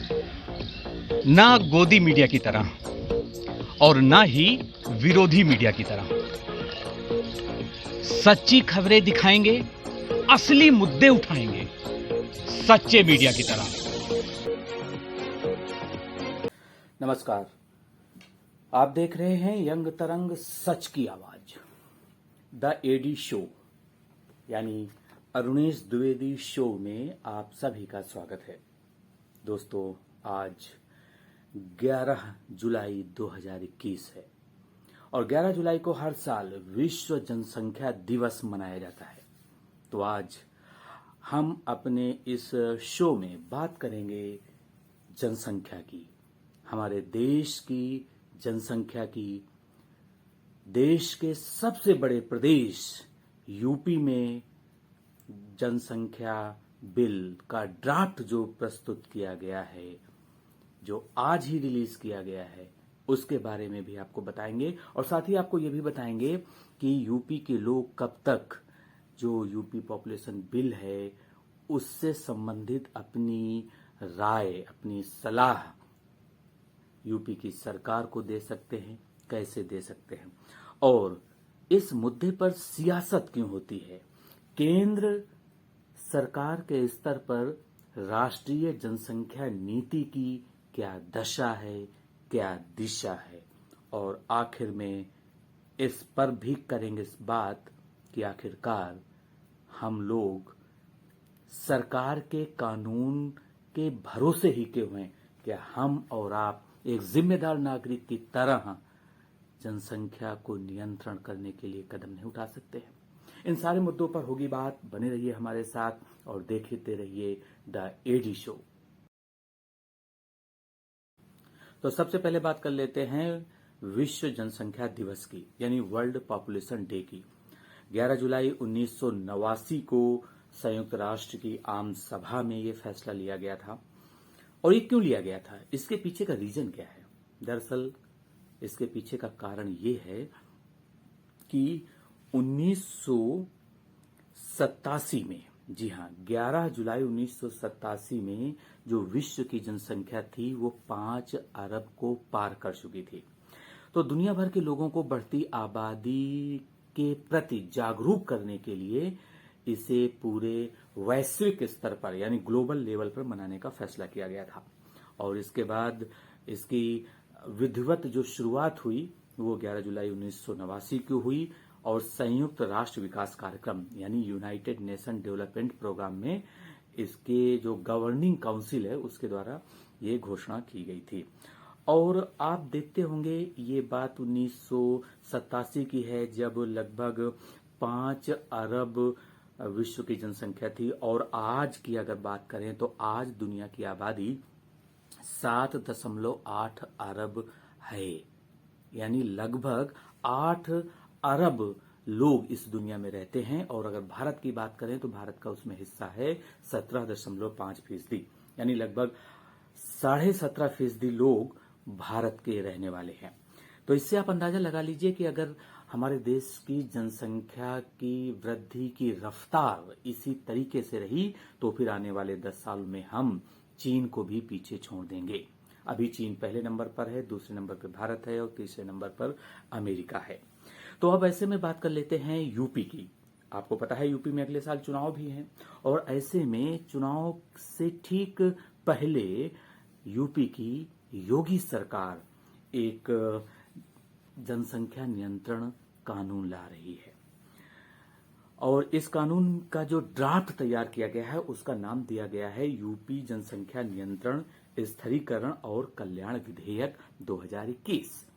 ना गोदी मीडिया की तरह और ना ही विरोधी मीडिया की तरह। सच्ची खबरें दिखाएंगे, असली मुद्दे उठाएंगे, सच्चे मीडिया की तरह। नमस्कार, आप देख रहे हैं यंग तरंग सच की आवाज, द एडी शो यानी अरुणेश द्विवेदी शो में आप सभी का स्वागत है। दोस्तों, आज 11 जुलाई 2021 है और 11 जुलाई को हर साल विश्व जनसंख्या दिवस मनाया जाता है। तो आज हम अपने इस शो में बात करेंगे जनसंख्या की, हमारे देश की जनसंख्या की। देश के सबसे बड़े प्रदेश यूपी में जनसंख्या बिल का ड्राफ्ट जो प्रस्तुत किया गया है, जो आज ही रिलीज किया गया है, उसके बारे में भी आपको बताएंगे और साथ ही आपको यह भी बताएंगे कि यूपी के लोग कब तक जो यूपी पॉपुलेशन बिल है उससे संबंधित अपनी राय, अपनी सलाह यूपी की सरकार को दे सकते हैं, कैसे दे सकते हैं और इस मुद्दे पर सियासत क्यों होती है। केंद्र सरकार के स्तर पर राष्ट्रीय जनसंख्या नीति की क्या दशा है, क्या दिशा है और आखिर में इस पर भी करेंगे इस बात कि आखिरकार हम लोग सरकार के कानून के भरोसे ही क्यों हैं कि हम और आप एक जिम्मेदार नागरिक की तरह जनसंख्या को नियंत्रण करने के लिए कदम नहीं उठा सकते हैं। इन सारे मुद्दों पर होगी बात। बने रहिए हमारे साथ और देखते रहिए द एडी शो। तो सबसे पहले बात कर लेते हैं विश्व जनसंख्या दिवस की, यानी वर्ल्ड पॉपुलेशन डे की। 11 जुलाई 1989 को संयुक्त राष्ट्र की आम सभा में यह फैसला लिया गया था। और ये क्यों लिया गया था, इसके पीछे का रीजन क्या है? दरअसल इसके पीछे का कारण ये है कि 1987 में, जी हां, 11 जुलाई 1987 में जो विश्व की जनसंख्या थी वो 5 अरब को पार कर चुकी थी। तो दुनिया भर के लोगों को बढ़ती आबादी के प्रति जागरूक करने के लिए इसे पूरे वैश्विक स्तर पर यानी ग्लोबल लेवल पर मनाने का फैसला किया गया था। और इसके बाद इसकी विधिवत जो शुरुआत हुई वो 11 जुलाई 1989 को हुई और संयुक्त राष्ट्र विकास कार्यक्रम यानी यूनाइटेड नेशन डेवलपमेंट प्रोग्राम में इसके जो गवर्निंग काउंसिल है उसके द्वारा ये घोषणा की गई थी। और आप देखते होंगे ये बात 1987 की है, जब लगभग 5 अरब विश्व की जनसंख्या थी। और आज की अगर बात करें तो आज दुनिया की आबादी 7.8 अरब है, यानी लगभग 8 अरब लोग इस दुनिया में रहते हैं। और अगर भारत की बात करें तो भारत का उसमें हिस्सा है 17.5%, यानी लगभग 17.5% लोग भारत के रहने वाले हैं। तो इससे आप अंदाजा लगा लीजिए कि अगर हमारे देश की जनसंख्या की वृद्धि की रफ्तार इसी तरीके से रही तो फिर आने वाले 10 साल में हम चीन को भी पीछे छोड़ देंगे। अभी चीन पहले नंबर पर है, दूसरे नंबर पर भारत है और तीसरे नंबर पर अमेरिका है। तो अब ऐसे में बात कर लेते हैं यूपी की। आपको पता है यूपी में अगले साल चुनाव भी हैं और ऐसे में चुनाव से ठीक पहले यूपी की योगी सरकार एक जनसंख्या नियंत्रण कानून ला रही है। और इस कानून का जो ड्राफ्ट तैयार किया गया है उसका नाम दिया गया है यूपी जनसंख्या नियंत्रण, स्थिरीकरण और कल्याण विधेयक 2021।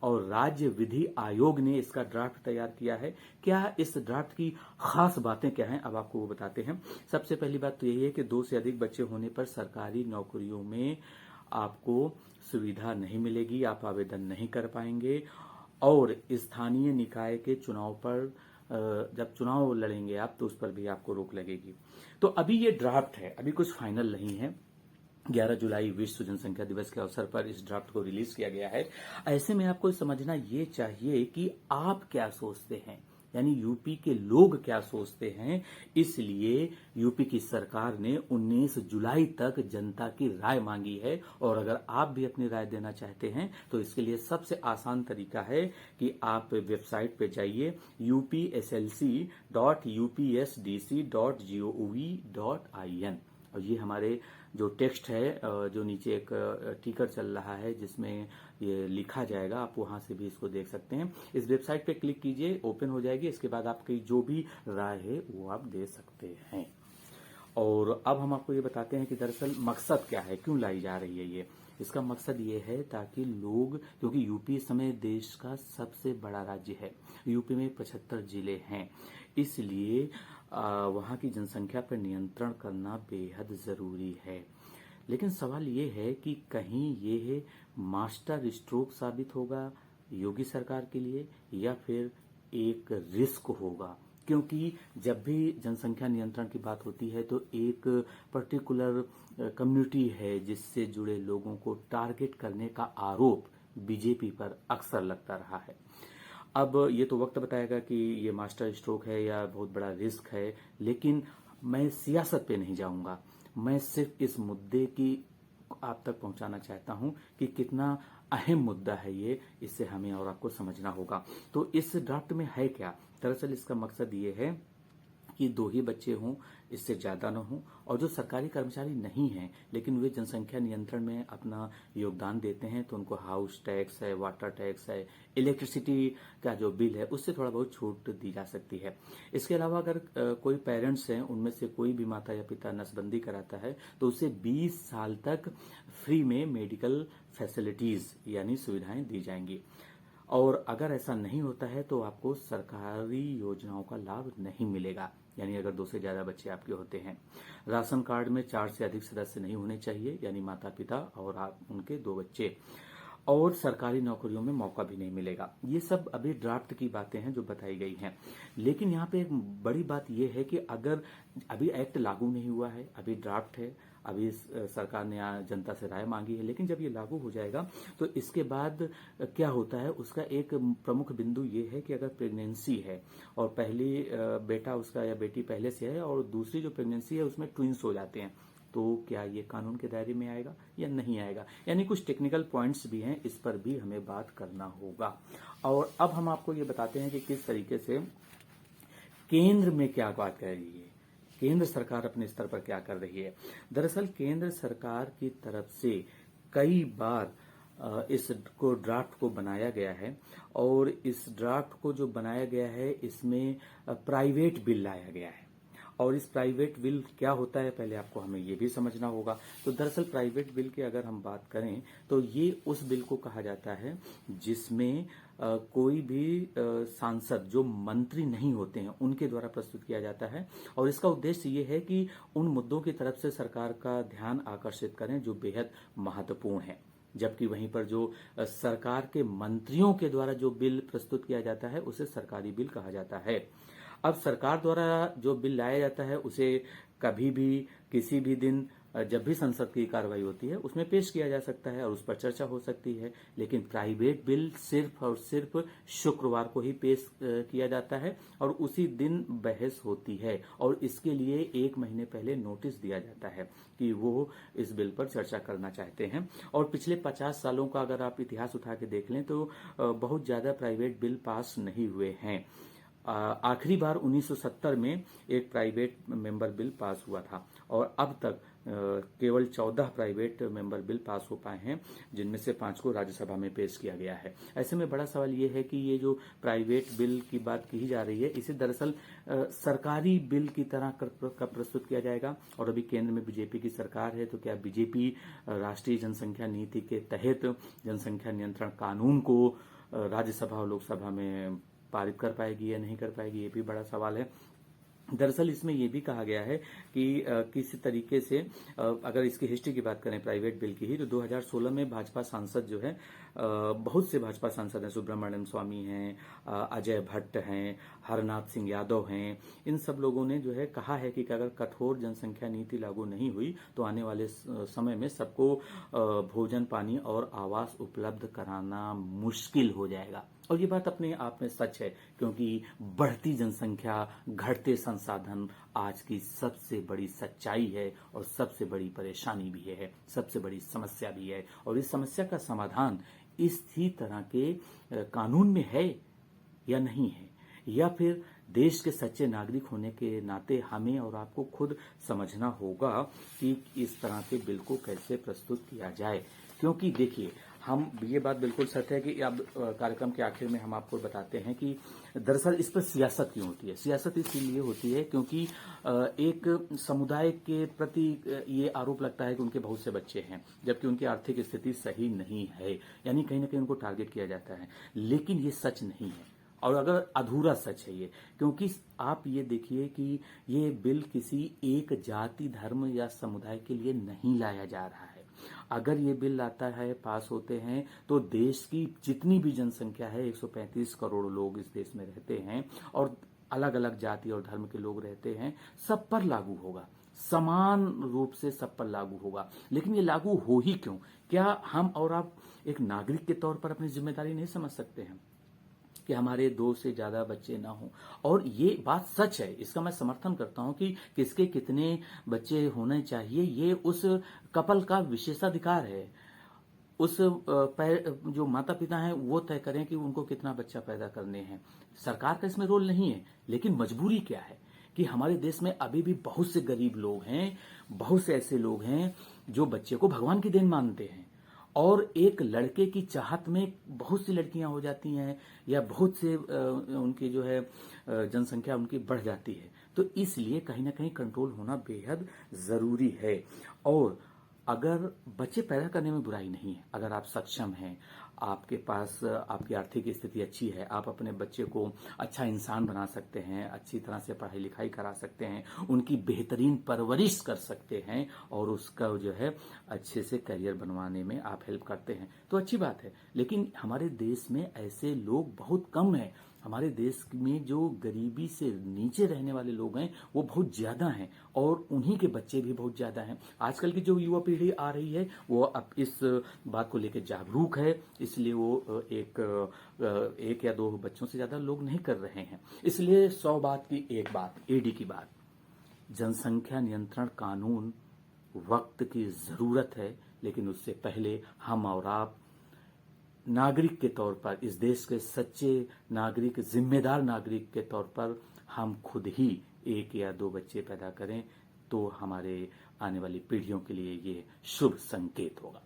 और राज्य विधि आयोग ने इसका ड्राफ्ट तैयार किया है। क्या इस ड्राफ्ट की खास बातें क्या हैं, अब आपको वो बताते हैं। सबसे पहली बात तो यही है कि 2 से अधिक बच्चे होने पर सरकारी नौकरियों में आपको सुविधा नहीं मिलेगी, आप आवेदन नहीं कर पाएंगे। और स्थानीय निकाय के चुनाव पर जब चुनाव लड़ेंगे आप तो उस पर भी आपको रोक लगेगी। तो अभी ये ड्राफ्ट है, अभी कुछ फाइनल नहीं है। 11 जुलाई विश्व जनसंख्या दिवस के अवसर पर इस ड्राफ्ट को रिलीज किया गया है। ऐसे में आपको समझना ये चाहिए कि आप क्या सोचते हैं यानी यूपी के लोग क्या सोचते हैं, इसलिए यूपी की सरकार ने 19 जुलाई तक जनता की राय मांगी है। और अगर आप भी अपनी राय देना चाहते हैं तो इसके लिए सबसे आसान तरीका है कि आप वेबसाइट पे जाइए upslc.upsdc.gov.in और ये हमारे जो टेक्स्ट है, जो नीचे एक टिकर चल रहा है जिसमें ये लिखा जाएगा, आप वहां से भी इसको देख सकते हैं। इस वेबसाइट पे क्लिक कीजिए, ओपन हो जाएगी। इसके बाद आपकी जो भी राय है वो आप दे सकते हैं। और अब हम आपको ये बताते हैं कि दरअसल मकसद क्या है, क्यों लाई जा रही है ये। इसका मकसद ये है ताकि लोग, क्योंकि यूपी इस समय देश का सबसे बड़ा राज्य है, यूपी में 75 जिले हैं, इसलिए वहाँ की जनसंख्या पर नियंत्रण करना बेहद जरूरी है। लेकिन सवाल ये है कि कहीं ये मास्टर स्ट्रोक साबित होगा योगी सरकार के लिए या फिर एक रिस्क होगा। क्योंकि जब भी जनसंख्या नियंत्रण की बात होती है तो एक पर्टिकुलर कम्युनिटी है जिससे जुड़े लोगों को टारगेट करने का आरोप बीजेपी पर अक्सर लगता रहा है। अब ये तो वक्त बताएगा कि ये मास्टर स्ट्रोक है या बहुत बड़ा रिस्क है, लेकिन मैं सियासत पे नहीं जाऊंगा। मैं सिर्फ इस मुद्दे की आप तक पहुंचाना चाहता हूं कि कितना अहम मुद्दा है ये, इससे हमें और आपको समझना होगा। तो इस ड्राफ्ट में है क्या, दरअसल इसका मकसद ये है कि 2 ही बच्चे हों, इससे ज्यादा न हों, और जो सरकारी कर्मचारी नहीं हैं लेकिन वे जनसंख्या नियंत्रण में अपना योगदान देते हैं तो उनको हाउस टैक्स है, वाटर टैक्स है, इलेक्ट्रिसिटी का जो बिल है उससे थोड़ा बहुत छूट दी जा सकती है। इसके अलावा अगर कोई पेरेंट्स हैं, उनमें से कोई भी माता या पिता नसबंदी कराता है तो उसे 20 साल तक फ्री में मेडिकल फैसिलिटीज यानी सुविधाएं दी जाएंगी। और अगर ऐसा नहीं होता है तो आपको सरकारी योजनाओं का लाभ नहीं मिलेगा, यानी अगर 2 से ज्यादा बच्चे आपके होते हैं। राशन कार्ड में 4 से अधिक सदस्य नहीं होने चाहिए, यानी माता पिता और आप उनके 2 बच्चे। और सरकारी नौकरियों में मौका भी नहीं मिलेगा। ये सब अभी ड्राफ्ट की बातें हैं जो बताई गई हैं। लेकिन यहाँ पे एक बड़ी बात यह है कि अगर अभी एक्ट लागू नहीं हुआ है, अभी ड्राफ्ट है, अभी सरकार ने जनता से राय मांगी है, लेकिन जब ये लागू हो जाएगा तो इसके बाद क्या होता है उसका एक प्रमुख बिंदु ये है कि अगर प्रेगनेंसी है और पहली बेटा उसका या बेटी पहले से है और दूसरी जो प्रेगनेंसी है उसमें ट्विंस हो जाते हैं, तो क्या ये कानून के दायरे में आएगा या नहीं आएगा। यानी कुछ टेक्निकल पॉइंट्स भी हैं, इस पर भी हमें बात करना होगा। और अब हम आपको ये बताते हैं कि किस तरीके से केंद्र में क्या बात कर रही है, केंद्र सरकार अपने स्तर पर क्या कर रही है। दरअसल केंद्र सरकार की तरफ से कई बार इस को ड्राफ्ट को बनाया गया है और इस ड्राफ्ट को जो बनाया गया है इसमें प्राइवेट बिल लाया गया है। और इस प्राइवेट बिल क्या होता है पहले आपको हमें ये भी समझना होगा। तो दरअसल प्राइवेट बिल की अगर हम बात करें तो ये उस बिल को कहा जाता है जिसमें कोई भी सांसद जो मंत्री नहीं होते हैं उनके द्वारा प्रस्तुत किया जाता है। और इसका उद्देश्य ये है कि उन मुद्दों की तरफ से सरकार का ध्यान आकर्षित करें जो बेहद महत्वपूर्ण है। जबकि वहीं पर जो सरकार के मंत्रियों के द्वारा जो बिल प्रस्तुत किया जाता है उसे सरकारी बिल कहा जाता है। अब सरकार द्वारा जो बिल लाया जाता है उसे कभी भी किसी भी दिन जब भी संसद की कार्रवाई होती है उसमें पेश किया जा सकता है और उस पर चर्चा हो सकती है। लेकिन प्राइवेट बिल सिर्फ और सिर्फ शुक्रवार को ही पेश किया जाता है और उसी दिन बहस होती है और इसके लिए 1 महीने पहले नोटिस दिया जाता है कि वो इस बिल पर चर्चा करना चाहते हैं। और पिछले 50 सालों का अगर आप इतिहास उठा के देख लें तो बहुत ज्यादा प्राइवेट बिल पास नहीं हुए हैं। आखिरी बार 1970 में एक प्राइवेट मेंबर बिल पास हुआ था और अब तक केवल 14 प्राइवेट मेंबर बिल पास हो पाए हैं, जिनमें से 5 को राज्यसभा में पेश किया गया है। ऐसे में बड़ा सवाल ये है कि ये जो प्राइवेट बिल की बात की जा रही है इसे दरअसल सरकारी बिल की तरह प्रस्तुत किया जाएगा। और अभी केंद्र में बीजेपी की सरकार है तो क्या बीजेपी राष्ट्रीय जनसंख्या नीति के तहत जनसंख्या नियंत्रण कानून को राज्यसभा और लोकसभा में पारित कर पाएगी या नहीं कर पाएगी, ये भी बड़ा सवाल है। दरअसल इसमें यह भी कहा गया है कि किस तरीके से अगर इसकी हिस्ट्री की बात करें प्राइवेट बिल की ही, तो 2016 में भाजपा सांसद जो है बहुत से भाजपा सांसद हैं, सुब्रमण्यम स्वामी हैं, अजय भट्ट हैं, हरनाथ सिंह यादव हैं, इन सब लोगों ने जो है कहा है कि अगर कठोर जनसंख्या नीति लागू नहीं हुई तो आने वाले समय में सबको भोजन, पानी और आवास उपलब्ध कराना मुश्किल हो जाएगा। और ये बात अपने आप में सच है, क्योंकि बढ़ती जनसंख्या, घटते संसाधन आज की सबसे बड़ी सच्चाई है और सबसे बड़ी परेशानी भी है, सबसे बड़ी समस्या भी है। और इस समस्या का समाधान इसी तरह के कानून में है या नहीं है, या फिर देश के सच्चे नागरिक होने के नाते हमें और आपको खुद समझना होगा कि इस तरह के बिल को कैसे प्रस्तुत किया जाए। क्योंकि देखिए, हम ये बात बिल्कुल सत्य है कि अब कार्यक्रम के आखिर में हम आपको बताते हैं कि दरअसल इस पर सियासत क्यों होती है। सियासत इसीलिए होती है क्योंकि एक समुदाय के प्रति ये आरोप लगता है कि उनके बहुत से बच्चे हैं, जबकि उनकी आर्थिक स्थिति सही नहीं है, यानी कहीं ना कहीं उनको टारगेट किया जाता है। लेकिन ये सच नहीं है, और अगर अधूरा सच है ये, क्योंकि आप ये देखिए कि ये बिल किसी एक जाति, धर्म या समुदाय के लिए नहीं लाया जा रहा है। अगर ये बिल आता है, पास होते हैं, तो देश की जितनी भी जनसंख्या है, 135 करोड़ लोग इस देश में रहते हैं और अलग अलग जाति और धर्म के लोग रहते हैं, सब पर लागू होगा, समान रूप से सब पर लागू होगा। लेकिन ये लागू हो ही क्यों? क्या हम और आप एक नागरिक के तौर पर अपनी जिम्मेदारी नहीं समझ सकते हैं कि हमारे 2 से ज्यादा बच्चे ना हों? और ये बात सच है, इसका मैं समर्थन करता हूं कि किसके कितने बच्चे होने चाहिए, ये उस कपल का विशेषाधिकार है। उस जो माता पिता हैं वो तय करें कि उनको कितना बच्चा पैदा करने हैं। सरकार का इसमें रोल नहीं है। लेकिन मजबूरी क्या है कि हमारे देश में अभी भी बहुत से गरीब लोग हैं, बहुत से ऐसे लोग हैं जो बच्चे को भगवान की देन मानते हैं, और एक लड़के की चाहत में बहुत सी लड़कियां हो जाती हैं, या बहुत से उनकी जो है जनसंख्या उनकी बढ़ जाती है। तो इसलिए कहीं ना कहीं कंट्रोल होना बेहद जरूरी है। और अगर बच्चे पैदा करने में बुराई नहीं है, अगर आप सक्षम हैं, आपके पास आपकी आर्थिक स्थिति अच्छी है, आप अपने बच्चे को अच्छा इंसान बना सकते हैं, अच्छी तरह से पढ़ाई लिखाई करा सकते हैं, उनकी बेहतरीन परवरिश कर सकते हैं, और उसका जो है अच्छे से करियर बनवाने में आप हेल्प करते हैं, तो अच्छी बात है। लेकिन हमारे देश में ऐसे लोग बहुत कम हैं। हमारे देश में जो गरीबी से नीचे रहने वाले लोग हैं वो बहुत ज्यादा हैं, और उन्हीं के बच्चे भी बहुत ज्यादा हैं। आजकल की जो युवा पीढ़ी आ रही है वो अब इस बात को लेकर जागरूक है, इसलिए वो एक या 2 बच्चों से ज्यादा लोग नहीं कर रहे हैं। इसलिए 100 बात की एक बात, एडी की बात, जनसंख्या नियंत्रण कानून वक्त की जरूरत है। लेकिन उससे पहले हम और आप नागरिक के तौर पर, इस देश के सच्चे नागरिक, जिम्मेदार नागरिक के तौर पर हम खुद ही 1 या 2 बच्चे पैदा करें, तो हमारे आने वाली पीढ़ियों के लिए ये शुभ संकेत होगा।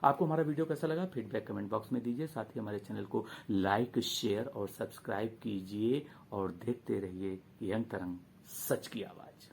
आपको हमारा वीडियो कैसा लगा? फीडबैक कमेंट बॉक्स में दीजिए। साथ ही हमारे चैनल को लाइक, शेयर और सब्सक्राइब कीजिए, और देखते रहिए यंग तरंग, सच की आवाज।